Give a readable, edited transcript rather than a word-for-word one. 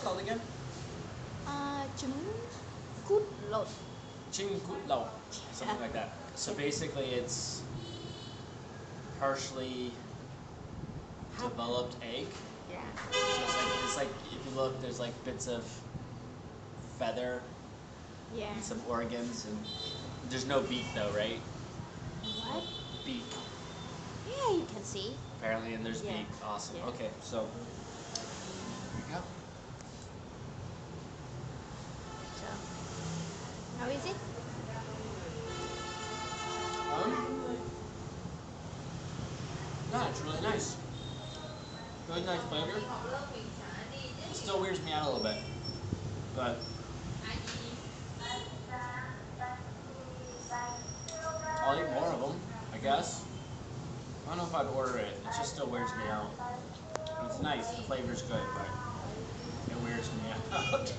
called again? Trứng cút lộn. Ching Kut Lao, something like that. So basically, it's partially developed egg. Yeah. So it's like if you look, there's like bits of feather Yeah. and some organs, and there's no beak though, right? What? Beak Yeah, you can see. apparently, and there's Yeah. beak. Awesome. Yeah. Okay, so here you go. So, how is it? Yeah, it's really nice. Really nice flavor. It still weirds me out a little bit, but I'll eat more of them, I guess. I don't know if I'd order it. It just still weirds me out. It's nice. The flavor's good, but it weirds me out.